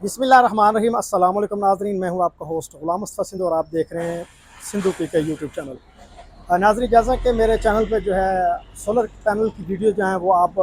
बिस्मिल्लाहिर्रहमानिर्रहीम। अस्सलाम वालेकुम नाज़रीन, मैं हूं आपका होस्ट ग़ुलाम मुस्तफ़ा सिंधु और आप देख रहे हैं सिंधु पी के यूट्यूब चैनल। नाज़रीन, जैसा कि मेरे चैनल पे जो है सोलर पैनल की वीडियो जो हैं वो आप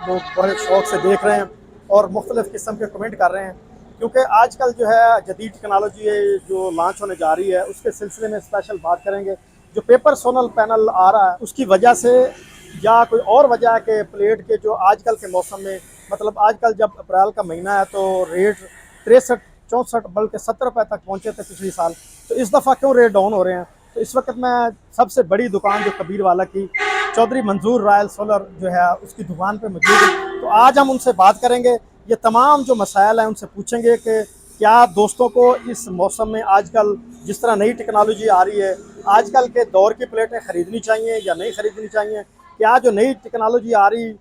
लोग बड़े शौक़ से देख रहे हैं और मुख्तलिफ़ किस्म के कमेंट कर रहे हैं, क्योंकि आजकल जो है जदीद टेक्नोलॉजी जो लॉन्च होने जा रही है उसके सिलसिले में स्पेशल बात करेंगे। जो पेपर सोलर पैनल आ रहा है उसकी वजह से या कोई और वजह है कि प्लेट के जो आजकल के मौसम में, मतलब आजकल जब अप्रैल का महीना है तो रेट 63 64 बल्कि 70 रुपये तक पहुँचे थे पिछले साल। तो इस दफ़ा क्यों रेट डाउन हो रहे हैं? तो इस वक्त मैं सबसे बड़ी दुकान जो कबीर वाला की चौधरी मंजूर रॉयल सोलर जो है उसकी दुकान पे मौजूद है। तो आज हम उनसे बात करेंगे, ये तमाम जो मसाइल हैं उनसे पूछेंगे कि क्या दोस्तों को इस मौसम में आजकल जिस तरह नई टेक्नोलॉजी आ रही है, आजकल के दौर की प्लेटें ख़रीदनी चाहिए या नहीं ख़रीदनी चाहिए? क्या जो नई टेक्नोलॉजी आ रही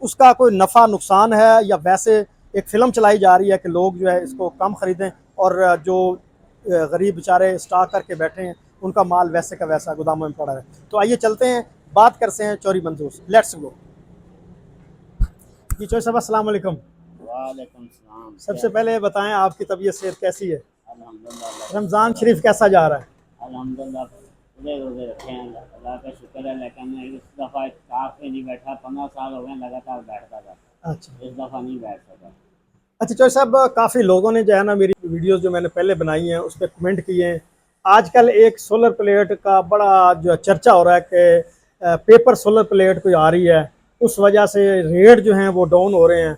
उसका कोई नफ़ा नुकसान है, या वैसे एक फ़िल्म चलाई जा रही है कि लोग जो है इसको कम ख़रीदें और जो गरीब बेचारे स्टॉक करके बैठे हैं उनका माल वैसे का वैसा गोदामों में पड़ा है। तो आइए चलते हैं, बात करते हैं चौधरी मंजूर से। लेट्स गो जी। चौधरी साहब, अस्सलाम वालेकुम। वालेकुम सलाम। सबसे पहले बताएं आपकी तबीयत सेहत कैसी है? अल्हम्दुलिल्लाह रमज़ान शरीफ कैसा जा रहा है? अल्हम्दुलिल्लाह पूरे रोजे रखे हैं, अल्लाह का शुक्र है। लेकिन इस दफ़ा इत्तेफाक पे नहीं बैठा, 15 साल हो गए लगातार बैठता था, अच्छा इस दफ़ा नहीं बैठ सका। अच्छा। चौधरी साहब, काफ़ी लोगों ने जो है ना मेरी वीडियोस जो मैंने पहले बनाई हैं उस पर कमेंट किए हैं। आजकल एक सोलर प्लेट का बड़ा जो चर्चा हो रहा है कि पेपर सोलर प्लेट कोई आ रही है, उस वजह से रेट जो हैं वो डाउन हो रहे हैं।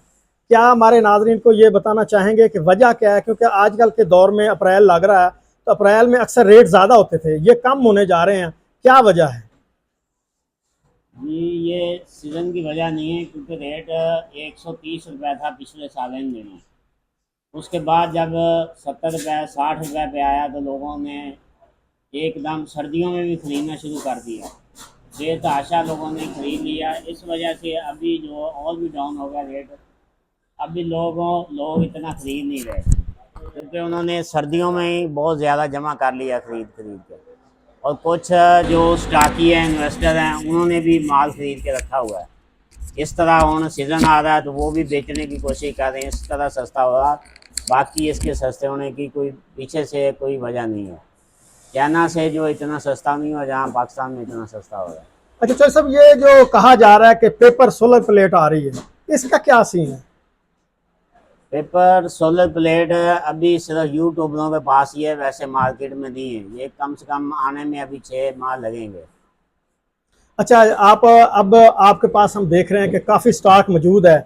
क्या हमारे नाजरीन को ये बताना चाहेंगे कि वजह क्या है? क्योंकि आजकल के दौर में अप्रैल लग रहा है तो अप्रैल में अक्सर रेट ज़्यादा होते थे, ये कम होने जा रहे हैं, क्या वजह है? जी, ये सीज़न की वजह नहीं है, क्योंकि रेट 130 रुपये था पिछले साल इन दिनों। उसके बाद जब 70 रुपये 60 रुपये पे आया तो लोगों ने एकदम सर्दियों में भी ख़रीदना शुरू कर दिया। बेतहाशा लोगों ने ख़रीद लिया, इस वजह से अभी जो और भी डाउन हो गया रेट। अभी लोग इतना ख़रीद नहीं रहे, क्योंकि उन्होंने सर्दियों में ही बहुत ज़्यादा जमा कर लिया ख़रीद ख़रीद के। और कुछ जो स्टाकी है, इन्वेस्टर हैं, उन्होंने भी माल ख़रीद के रखा हुआ है। इस तरह उन सीज़न आ रहा है तो वो भी बेचने की कोशिश कर रहे हैं, इस तरह सस्ता हो रहा। बाकी इसके सस्ते होने की कोई पीछे से कोई वजह नहीं है। चाइना से जो इतना सस्ता नहीं हुआ, जहाँ पाकिस्तान में इतना सस्ता हो रहा है। अच्छा चौधरी साहब, ये जो कहा जा रहा है कि पेपर सोलर प्लेट आ रही है, इसका क्या सीन है? पेपर सोलर प्लेट अभी सिर्फ यूट्यूबरों के पास ही है, वैसे मार्केट में नहीं है। ये कम से कम आने में अभी 6 माह लगेंगे। अच्छा, आप अब आपके पास हम देख रहे हैं कि काफ़ी स्टॉक मौजूद है,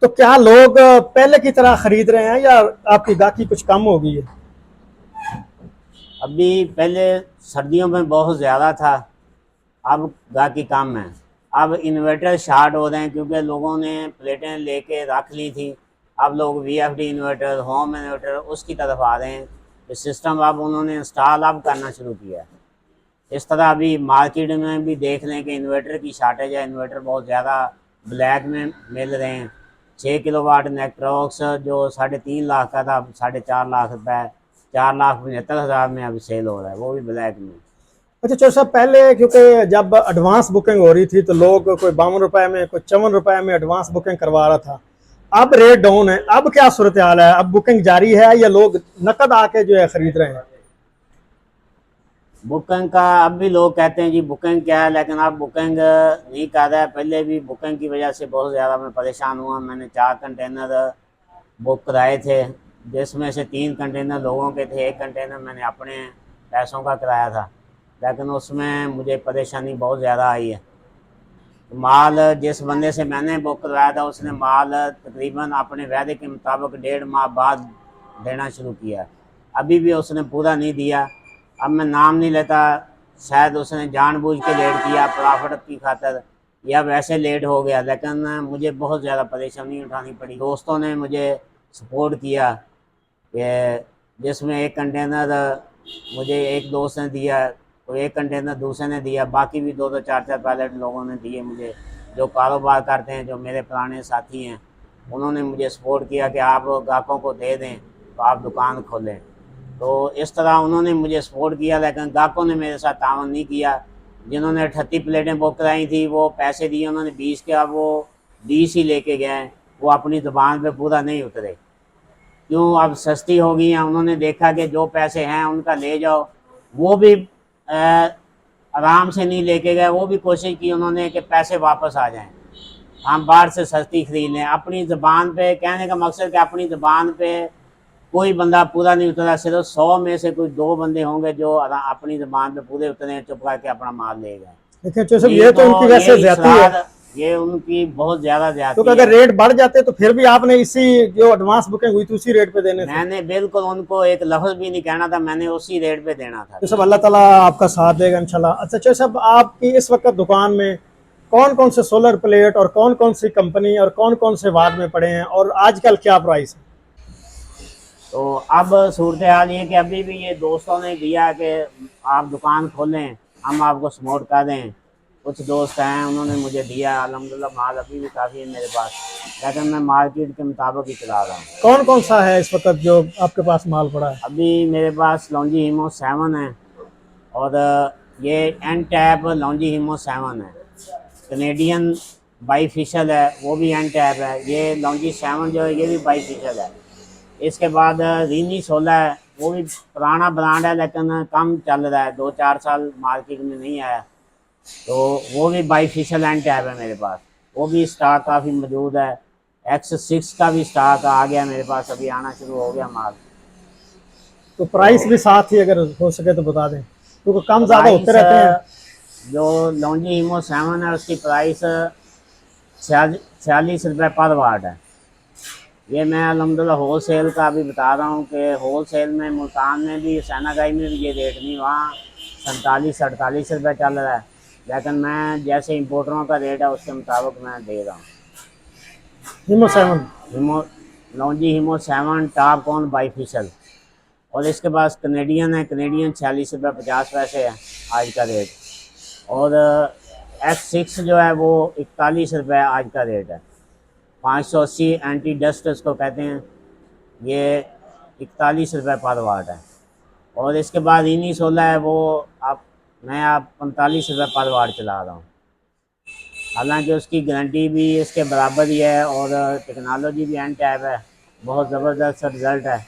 तो क्या लोग पहले की तरह ख़रीद रहे हैं या आपकी गाहकी कुछ कम हो गई है? अभी पहले सर्दियों में बहुत ज़्यादा था, अब गाहकी कम है। अब इन्वर्टर शार्ट हो रहे हैं, क्योंकि लोगों ने प्लेटें लेके रख ली थी। अब लोग वीएफडी इन्वर्टर, होम इन्वर्टर उसकी तरफ आ रहे हैं। ये सिस्टम अब उन्होंने इंस्टॉल अब करना शुरू किया है। इस तरह अभी मार्केट में भी देख लें कि इन्वर्टर की शार्टेज है। इन्वर्टर बहुत ज़्यादा ब्लैक में मिल रहे हैं। 6 किलोवाट नेक्ट्रॉक्स जो 3.5 लाख का था, 4.5 लाख रुपए, 4,75,000 में अभी सेल हो रहा है, वो भी ब्लैक में। अच्छा चौधरी साहब, पहले क्योंकि जब एडवांस बुकिंग हो रही थी तो लोग कोई 52 रुपये में, कोई 54 रुपये में एडवांस बुकिंग करवा रहा था। अब रेट डाउन है, अब क्या सूरत हाल है? अब बुकिंग जारी है या लोग नकद आके जो है ख़रीद रहे हैं? बुकिंग का अब भी लोग कहते हैं जी बुकिंग क्या है, लेकिन अब बुकिंग नहीं कर रहा है। पहले भी बुकिंग की वजह से बहुत ज़्यादा मैं परेशान हुआ। मैंने 4 कंटेनर बुक कराए थे, जिसमें से 3 कंटेनर लोगों के थे, 1 कंटेनर मैंने अपने पैसों का कराया था। लेकिन उसमें मुझे परेशानी बहुत ज़्यादा आई है। माल जिस बंदे से मैंने बुक करवाया था उसने माल तकरीबन अपने वादे के मुताबिक 1.5 माह बाद देना शुरू किया। अभी भी उसने पूरा नहीं दिया। अब मैं नाम नहीं लेता, शायद उसने जानबूझ के लेट किया प्रॉफिट की खातर, या वैसे लेट हो गया। लेकिन मुझे बहुत ज़्यादा परेशानी उठानी पड़ी। दोस्तों ने मुझे सपोर्ट किया कि जिसमें 1 कंटेनर मुझे एक दोस्त ने दिया, तो 1 कंटेनर दूसरे ने दिया, बाकी भी 2-2 4-4 पैलेट लोगों ने दिए मुझे, जो कारोबार करते हैं, जो मेरे पुराने साथी हैं। उन्होंने मुझे सपोर्ट किया कि आप ग्राहकों को दे दें तो आप दुकान खोलें। तो इस तरह उन्होंने मुझे सपोर्ट किया, लेकिन ग्राहकों ने मेरे साथ ताउन नहीं किया। जिन्होंने 38 प्लेटें बुक कराई थी वो पैसे दिए उन्होंने 20 के, अब वो 20 ही लेके गए। वो अपनी ज़ुबान पे पूरा नहीं उतरे। क्यों अब सस्ती हो गई हैं, उन्होंने देखा कि जो पैसे हैं उनका ले जाओ। वो भी आराम से नहीं लेके गए, वो भी कोशिश की उन्होंने कि पैसे वापस आ जाएं, हम बाहर से सस्ती खरीद लें। अपनी ज़बान पे कहने का मकसद कि अपनी ज़बान पे कोई बंदा पूरा नहीं उतरा, सिर्फ 100 में से कोई 2 बंदे होंगे जो अपनी ज़बान पे पूरे उतरे, चुप करके अपना माल ले गए। लेकिन तो सब नहीं ये तो तो उनकी ये वैसे ज्यादती है, इसरार, ये उनकी बहुत ज़्यादा तो ज्यादती अगर है। रेट बढ़ जाते तो फिर भी आपने इसी जो एडवांस बुकिंग हुई थी उसी रेट पे देने थे। मैंने बिल्कुल उनको एक लफ्ज़ भी नहीं कहना था, मैंने उसी रेट पे देना था। तो सब अल्लाह ताला आपका साथ देगा इंशाल्लाह। अच्छा अच्छा साहब, आपकी इस वक्त दुकान में कौन कौन से सोलर प्लेट और कौन कौन सी कंपनी और कौन कौन से वाट में पड़े हैं और आजकल क्या प्राइस है? तो अब सूरत हाल ये कि अभी भी ये दोस्तों ने दिया कि आप दुकान खोलें, हम आपको सपोर्ट कर दें। कुछ दोस्त हैं उन्होंने मुझे दिया, अल्हम्दुलिल्लाह माल अभी भी काफ़ी है मेरे पास, लेकिन मैं मार्केट के मुताबिक ही चला रहा हूँ। कौन कौन सा है इस वक्त जो आपके पास माल पड़ा है? अभी मेरे पास लॉन्जी हीमो 7 है, और ये एन टैप लॉन्जी हीमो 7 है। कनेडियन बाईफिशल है, वो भी एन टैप है। ये लॉन्जी 7 जो है ये भी बाईफिशल है। इसके बाद रीनी 16 है, वो भी पुराना ब्रांड है लेकिन कम चल रहा है, 2-4 साल मार्केट में नहीं आया, तो वो भी बाईफिशल एंड टैब है मेरे पास। वो भी स्टॉक काफ़ी मौजूद है। X6 का भी स्टॉक आ गया मेरे पास, अभी आना शुरू हो गया माल। तो प्राइस भी साथ ही अगर हो सके तो बता दें, क्योंकि कम ज़्यादा होते प्राइस रहते हैं। जो लॉन्जी हीमो 7 है उसकी प्राइस 46 रुपये पर वाट है। ये मैं अल्हम्दुलिल्लाह होल सेल का अभी बता रहा हूँ कि होल सेल में मुल्तान में भी, सैनागाई में भी ये रेट नहीं, वहाँ 47-48 रुपये चल रहा है, लेकिन मैं जैसे इम्पोर्टरों का रेट है उसके मुताबिक मैं दे रहा हूँ। Himo 7। Himo Longi Himo 7 TOPCon bifacial. और इसके पास कनेडियन है, कनेडियन 46 रुपये 50 पैसे है आज का रेट। और X6 जो है वो 41 रुपये आज का रेट है। 580 एंटी डस्ट उसको कहते हैं, ये 41 रुपये पर वाट है। और इसके बाद इनी 16 है, वो आप 45 रुपये पर वाट चला रहा हूँ। हालांकि उसकी गारंटी भी इसके बराबर ही है और टेक्नोलॉजी भी एंड टैब है, बहुत ज़बरदस्त रिज़ल्ट है।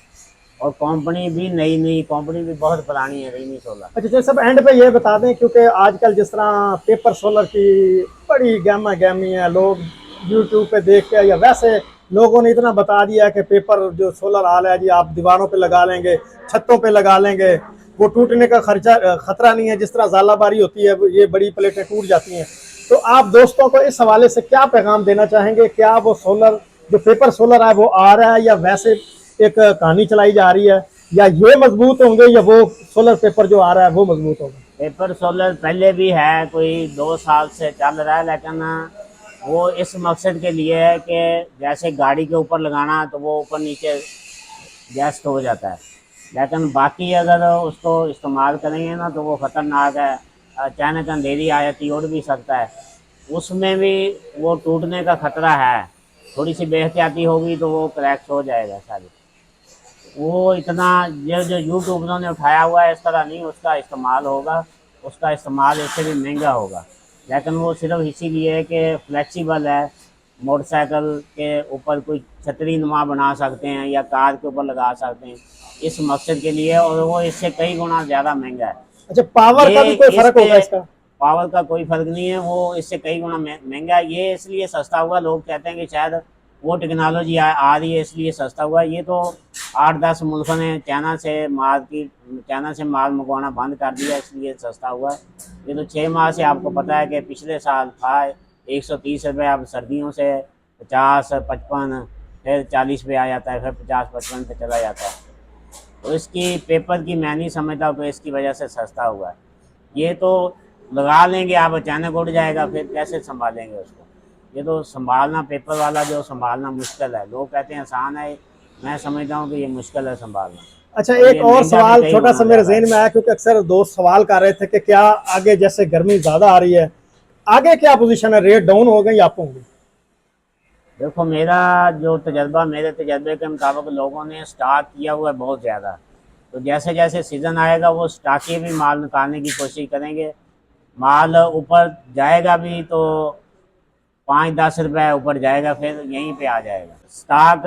और कंपनी भी नई कंपनी भी बहुत पुरानी है रीनी 16। अच्छा अच्छा सब एंड पे ये बता दें, क्योंकि आजकल जिस तरह पेपर सोलर की बड़ी गहमा गहमी है, लोग यूट्यूब पे देख के या वैसे लोगों ने इतना बता दिया कि पेपर जो सोलर आल है जी आप दीवारों पे लगा लेंगे, छतों पे लगा लेंगे, वो टूटने का खतरा नहीं है। जिस तरह ज़ालाबारी होती है ये बड़ी प्लेटें टूट जाती हैं। तो आप दोस्तों को इस हवाले से क्या पैगाम देना चाहेंगे? क्या वो सोलर जो पेपर सोलर है वो आ रहा है या वैसे एक कहानी चलाई जा रही है, या ये मजबूत होंगे या वो सोलर पेपर जो आ रहा है वो मजबूत होगा? पेपर सोलर पहले भी है, कोई 2 साल से चल रहा है, लेकिन वो इस मकसद के लिए है कि जैसे गाड़ी के ऊपर लगाना तो वो ऊपर नीचे गैस हो जाता है, लेकिन बाकी अगर उसको इस्तेमाल करेंगे ना तो वो ख़तरनाक है। अचानक अंधेरी आ जाती, उड़ भी सकता है, उसमें भी वो टूटने का ख़तरा है। थोड़ी सी बेहतियाती होगी तो वो क्रैक्स हो जाएगा सारी। वो इतना ये जो यूट्यूब ने उठाया हुआ है इस तरह नहीं उसका इस्तेमाल होगा, उसका इस्तेमाल इससे भी महंगा होगा, लेकिन वो सिर्फ इसीलिए है कि फ्लेक्सिबल है। मोटरसाइकिल के ऊपर कोई छतरी नुमा बना सकते हैं या कार के ऊपर लगा सकते हैं, इस मकसद के लिए, और वो इससे कई गुना ज़्यादा महंगा है। अच्छा पावर का भी कोई फर्क होगा इसका? पावर का कोई फ़र्क नहीं है, वो इससे कई गुना महंगा है। ये इसलिए सस्ता हुआ, लोग कहते हैं कि शायद वो टेक्नोलॉजी आ रही है इसलिए सस्ता हुआ। ये तो 8-10 मुल्कों ने चाइना से माल मंगवाना बंद कर दिया इसलिए सस्ता हुआ है। ये तो 6 माह से आपको पता है कि पिछले साल था 130 रुपये, अब सर्दियों से 50-55 फिर 40 पे आ जाता है, फिर 50-55 पे चला जाता है। तो इसकी पेपर की मैं नहीं समझता, तो इसकी वजह से सस्ता हुआ है। ये तो लगा लेंगे आप, अचानक उड़ जाएगा, फिर कैसे संभालेंगे उसको? ये तो संभालना, पेपर वाला जो संभालना मुश्किल है। लोग कहते हैं आसान है, मैं समझता हूँ कि ये मुश्किल है संभालना। अच्छा और एक ये और महंगा भी सवाल कई छोटा गुना सा मेरे ज़्यादा है। जहन में आया, क्योंकि अक्सर दोस्त सवाल कर रहे थे कि क्या आगे जैसे गर्मी ज़्यादा आ रही है, आगे क्या पोजीशन है, रेट डाउन हो गए या अप होंगे? देखो मेरा जो तजर्बा, मेरे तजर्बे के मुताबिक लोगों ने स्टॉक किया हुआ है बहुत ज़्यादा, तो जैसे जैसे सीज़न आएगा वो स्टॉक के भी माल निकालने की कोशिश करेंगे। माल ऊपर जाएगा भी तो 5-10 रुपए ऊपर जाएगा, फिर यहीं पे आ जाएगा। स्टॉक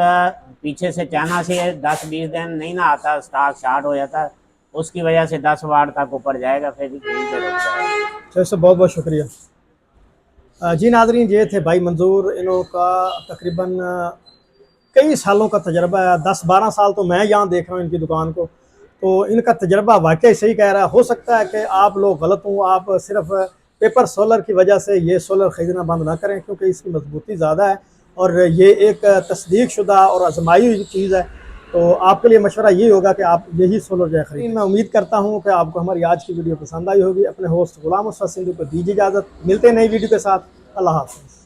पीछे से चाइना से 10-20 दिन नहीं ना आता, स्टॉक शार्ट हो जाता, उसकी वजह से 10 वाट तक ऊपर जाएगा, फिर यहीं पे रुक जाएगा। जैसे बहुत बहुत शुक्रिया। जी नाज़रीन, ये थे भाई मंजूर, इन्हों का तकरीबन कई सालों का तजर्बा है, 10-12 साल तो मैं यहाँ देख रहा हूँ इनकी दुकान को। तो इनका तजर्बा वाकई सही कह रहा है। हो सकता है कि आप लोग गलत हों, आप सिर्फ पेपर सोलर की वजह से ये सोलर ख़रीदना बंद ना करें, क्योंकि इसकी मजबूती ज़्यादा है और ये एक तस्दीक शुदा और आजमाई हुई चीज़ है। तो आपके लिए मशवरा यही होगा कि आप यही सोलर जो है खरीदें। मैं उम्मीद करता हूँ कि आपको हमारी आज की वीडियो पसंद आई होगी। अपने होस्ट गुलाम मुस्तफा सिंधु को दीजिए इजाज़त, मिलते हैं नई वीडियो के साथ। अल्लाह हाफ़िज़।